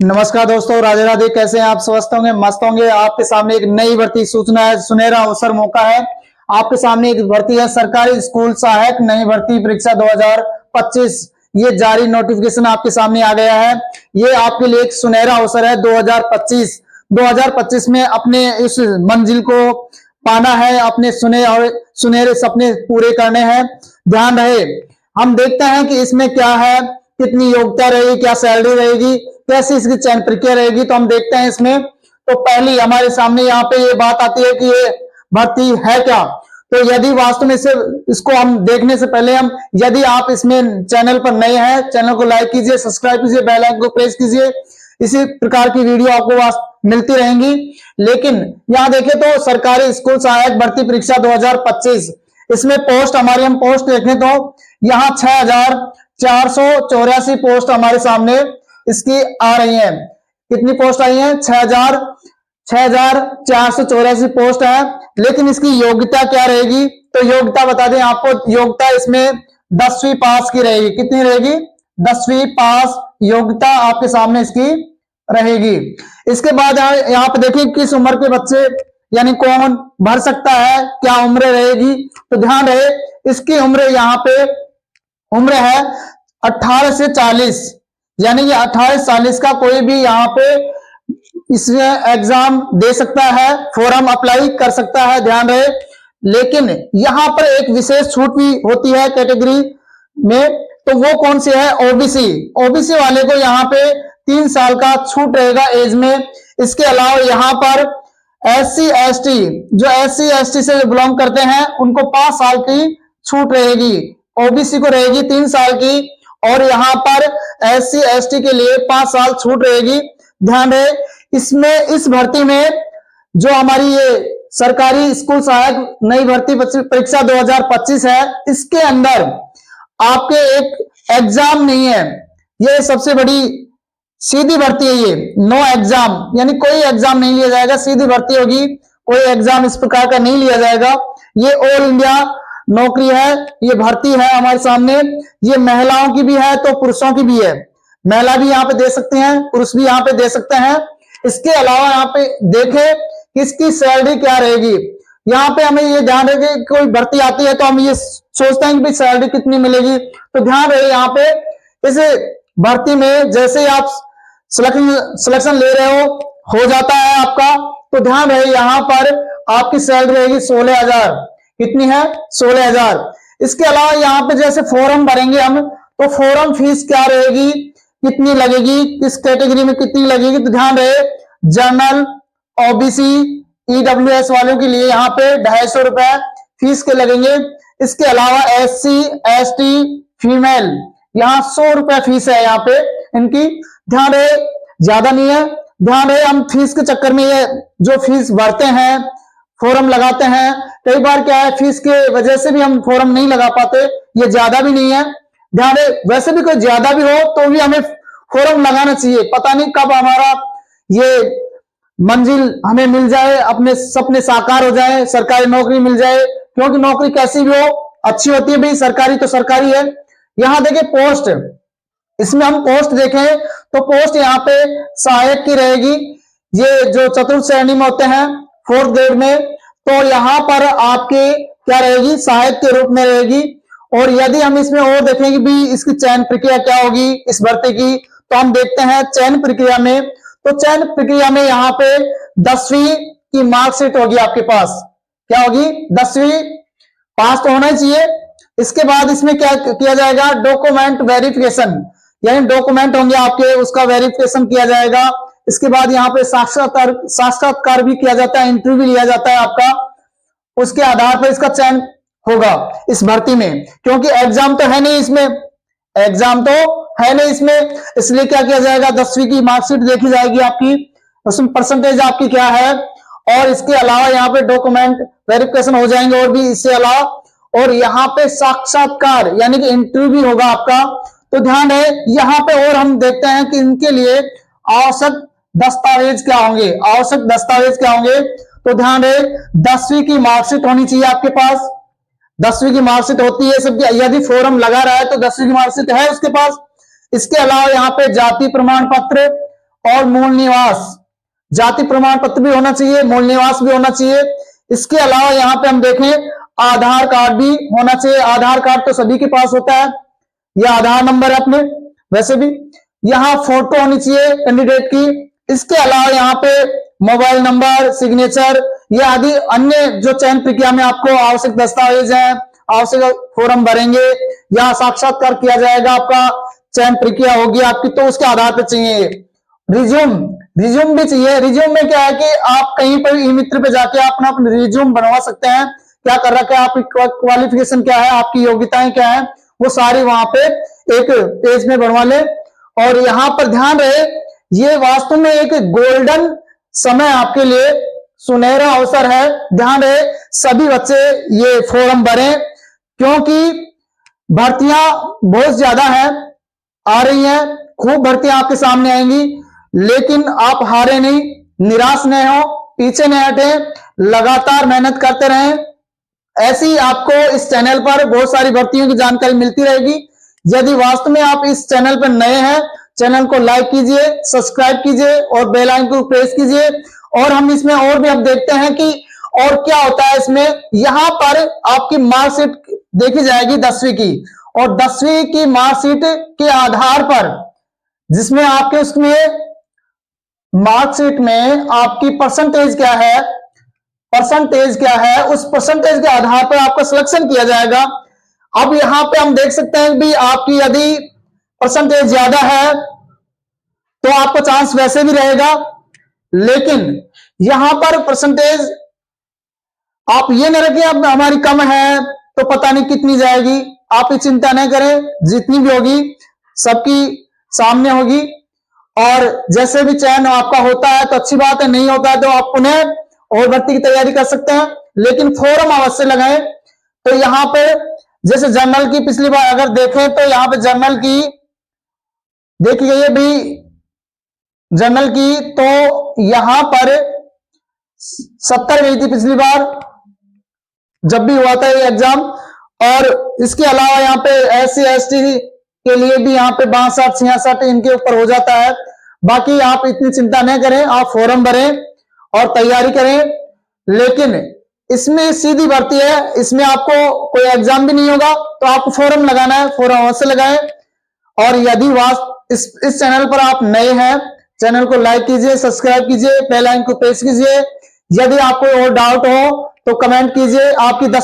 नमस्कार दोस्तों, राधे राधे। कैसे हैं आप? स्वस्थ होंगे, मस्त होंगे। आपके सामने एक नई भर्ती सूचना है, सुनहरा अवसर मौका है। आपके सामने एक भर्ती है, सरकारी स्कूल सहायक नई भर्ती परीक्षा 2025। ये जारी नोटिफिकेशन आपके सामने आ गया है। ये आपके लिए एक सुनहरा अवसर है। 2025 में अपने इस मंजिल को पाना है, अपने सुनहरे सपने पूरे करने हैं। ध्यान रहे, हम देखते हैं कि इसमें क्या है, कितनी योग्यता रहेगी, क्या सैलरी रहेगी, कैसी इसकी चयन प्रक्रिया रहेगी। तो हम देखते हैं इसमें। तो पहली हमारे सामने यहाँ पे ये बात आती है कि ये भर्ती है क्या। तो यदि वास्तव में इसको हम देखने से पहले यदि आप इसमें चैनल पर नए हैं, चैनल को लाइक कीजिए, सब्सक्राइब कीजिए, बेल आइकन को प्रेस कीजिए। इसी प्रकार की वीडियो आपको मिलती रहेंगी। लेकिन यहाँ देखें तो सरकारी स्कूल सहायक भर्ती परीक्षा 2025, इसमें पोस्ट हमारी हम पोस्ट देखें तो यहाँ 6484 पोस्ट हमारे सामने इसकी आ रही है। कितनी पोस्ट आई है? 6484 पोस्ट है। लेकिन इसकी योग्यता क्या रहेगी? तो योग्यता बता दें आपको, योग्यता इसमें 10वीं पास की रहेगी। कितनी रहेगी? 10वीं पास योग्यता आपके सामने इसकी रहेगी। इसके बाद यहाँ पे देखिए किस उम्र के बच्चे यानी कौन भर सकता है, क्या उम्र रहेगी। तो ध्यान रहे, इसकी उम्र यहाँ पे उम्र है 18 से 40, यानी कि 18 से 40 का कोई भी यहाँ पे इसमें एग्जाम दे सकता है, फॉर्म अप्लाई कर सकता है। ध्यान रहे, लेकिन यहां पर एक विशेष छूट भी होती है कैटेगरी में। तो वो कौन सी है? ओबीसी। ओबीसी वाले को यहाँ पे 3 साल का छूट रहेगा एज में। इसके अलावा यहाँ पर SC ST, जो SC ST से बिलोंग करते हैं, उनको 5 साल की छूट रहेगी। ओबीसी को रहेगी 3 साल की, और यहाँ पर SC ST के लिए 5 साल छूट रहेगी। ध्यान रहे, इसमें इस भर्ती में जो हमारी ये सरकारी स्कूल सहायक नई भर्ती परीक्षा 2025 है, इसके अंदर आपके एक एग्जाम नहीं है। ये सबसे बड़ी सीधी भर्ती है। ये नो एग्जाम, यानी कोई एग्जाम नहीं लिया जाएगा, सीधी भर्ती होगी। कोई एग्जाम इस प्रकार का नहीं लिया जाएगा। ये ऑल इंडिया नौकरी है, ये भर्ती है हमारे सामने। ये महिलाओं की भी है तो पुरुषों की भी है। महिला भी यहाँ पे दे सकते हैं, पुरुष भी यहाँ पे दे सकते हैं। इसके अलावा यहाँ पे देखें कि इसकी सैलरी क्या रहेगी। यहाँ पे हमें ये ध्यान रहे कि कोई भर्ती आती है तो हम ये सोचते हैं कि भाई सैलरी कितनी मिलेगी। तो ध्यान रहे, यहाँ पे इस भर्ती में जैसे आप सिलेक्शन ले रहे हो जाता है आपका, तो ध्यान रहे यहाँ पर आपकी सैलरी रहेगी 16,000। कितनी है? 16,000। इसके अलावा यहाँ पे जैसे फॉर्म भरेंगे हम, तो फॉर्म फीस क्या रहेगी, कितनी लगेगी, किस कैटेगरी में कितनी लगेगी। तो ध्यान रहे, जनरल, ओबीसी, ईडब्ल्यूएस वालों के लिए यहाँ पे 250 रुपए फीस के लगेंगे। इसके अलावा SC ST फीमेल यहाँ 100 रुपए फीस है यहाँ पे इनकी। ध्यान रहे, ज्यादा नहीं है। ध्यान रहे, हम फीस के चक्कर में ये जो फीस भरते हैं, फॉर्म लगाते हैं, कई बार क्या है फीस के वजह से भी हम फॉर्म नहीं लगा पाते। ये ज्यादा भी नहीं है। ध्यान रहे, वैसे भी कोई ज्यादा भी हो तो भी हमें फॉर्म लगाना चाहिए। पता नहीं कब हमारा ये मंजिल हमें मिल जाए, अपने सपने साकार हो जाए, सरकारी नौकरी मिल जाए। क्योंकि नौकरी कैसी भी हो अच्छी होती है भाई, सरकारी तो सरकारी है। यहां देखिए पोस्ट, इसमें हम पोस्ट देखें तो पोस्ट यहाँ पे सहायक की रहेगी। ये जो चतुर्थ श्रेणी में होते हैं, 4th ग्रेड में, तो यहाँ पर आपके क्या रहेगी? सहायक के रूप में रहेगी। और यदि हम इसमें और देखें कि भी इसकी चयन प्रक्रिया क्या होगी इस भर्ती की, तो हम देखते हैं चयन प्रक्रिया में। तो चयन प्रक्रिया में यहाँ पे 10वीं की मार्कशीट होगी आपके पास। क्या होगी? 10वीं पास तो होना चाहिए। इसके बाद इसमें क्या किया जाएगा? डॉक्यूमेंट वेरिफिकेशन, यानी डॉक्यूमेंट होंगे आपके, उसका वेरिफिकेशन किया जाएगा। इसके बाद यहाँ पे साक्षात्कार भी किया जाता है, इंटरव्यू लिया जाता है आपका। उसके आधार पर इसका चयन होगा इस भर्ती में। क्योंकि एग्जाम तो है नहीं इसमें, एग्जाम तो है नहीं इसमें, इसलिए क्या किया जाएगा? 10वीं की मार्कशीट देखी जाएगी आपकी, उसमें परसेंटेज आपकी क्या है। और इसके अलावा यहाँ पे डॉक्यूमेंट वेरिफिकेशन हो जाएंगे और भी इससे अलावा। और यहाँ पे साक्षात्कार यानी कि इंटरव्यू होगा आपका। तो ध्यान है यहाँ पे। और हम देखते हैं कि इनके लिए आवश्यक दस्तावेज क्या होंगे, आवश्यक दस्तावेज क्या होंगे। तो ध्यान रहे, 10वीं की मार्कशीट होनी चाहिए आपके पास। 10वीं की मार्कशीट होती है सबकी। यदि फॉर्म लगा रहा है तो 10वीं की मार्कशीट है उसके पास। इसके अलावा यहाँ पे जाति प्रमाण पत्र और मूल निवास, जाति प्रमाण पत्र भी होना चाहिए, मूल निवास भी होना चाहिए। इसके अलावा यहाँ पे हम देखें आधार कार्ड भी होना चाहिए। आधार कार्ड तो सभी के पास होता है, यह आधार नंबर है अपने। वैसे भी यहाँ फोटो होनी चाहिए कैंडिडेट की। इसके अलावा यहाँ पे मोबाइल नंबर, सिग्नेचर, ये आदि अन्य जो चयन प्रक्रिया में आपको आवश्यक दस्तावेज हैं, आवश्यक फॉर्म भरेंगे या साक्षात्कार किया जाएगा, आपका चयन प्रक्रिया होगी आपकी, तो उसके आधार पर चाहिए। रिज्यूम भी चाहिए। रिज्यूम में क्या है कि आप कहीं पर ई मित्र पे जाके अपना रिज्यूम बनवा सकते हैं, क्या कर रखा है, आपकी क्वालिफिकेशन क्या है, आपकी योग्यताएं क्या है, वो सारी वहां पे एक पेज में बनवा ले। और यहां पर ध्यान रहे, ये वास्तव में एक गोल्डन समय आपके लिए, सुनहरा अवसर है। ध्यान रहे सभी बच्चे ये फॉर्म भरें, क्योंकि भर्तियां बहुत ज्यादा है, आ रही हैं, खूब भर्तियां आपके सामने आएंगी। लेकिन आप हारे नहीं, निराश नहीं हो, पीछे नहीं हटे, लगातार मेहनत करते रहें। ऐसी आपको इस चैनल पर बहुत सारी भर्तियों की जानकारी मिलती रहेगी। यदि वास्तव में आप इस चैनल पर नए हैं, चैनल को लाइक कीजिए, सब्सक्राइब कीजिए और बेल आइकन को प्रेस कीजिए। और हम इसमें और भी अब देखते हैं कि और क्या होता है इसमें। यहां पर आपकी मार्कशीट देखी जाएगी 10वीं की, और 10वीं की मार्कशीट के आधार पर, जिसमें आपके उसमें मार्कशीट में आपकी परसेंटेज क्या है, उस परसेंटेज के आधार पर आपका सिलेक्शन किया जाएगा। अब यहां पे हम देख सकते हैं भी आपकी यदि परसेंटेज ज्यादा है तो आपका चांस वैसे भी रहेगा, लेकिन यहां पर परसेंटेज आप ये न रखें अब हमारी कम है तो पता नहीं कितनी जाएगी। आप ये चिंता नहीं करें, जितनी भी होगी सबकी सामने होगी। और जैसे भी चयन आपका होता है तो अच्छी बात है, नहीं होता है तो आप पुनः और भर्ती की तैयारी कर सकते हैं, लेकिन फॉर्म अवश्य लगाएं। तो यहां पे जैसे जनरल की पिछली बार अगर देखें तो यहां पे जनरल की देखी गई है भी, जनरल की तो यहां पर 70 गई थी पिछली बार जब भी हुआ था ये एग्जाम। और इसके अलावा यहाँ पे SC ST के लिए भी यहाँ पे 62 66 इनके ऊपर हो जाता है। बाकी आप इतनी चिंता नहीं करें, आप फॉर्म भरें और तैयारी करें। लेकिन इसमें सीधी भर्ती है, इसमें आपको कोई एग्जाम भी नहीं होगा, तो आपको फॉर्म लगाना है, फॉर्म अवश्य लगाएं। और यदि इस चैनल पर आप नए हैं, चैनल को लाइक कीजिए, सब्सक्राइब कीजिए, बेल आइकन को प्रेस कीजिए। यदि आपको और डाउट हो तो कमेंट कीजिए। आपकी 10वीं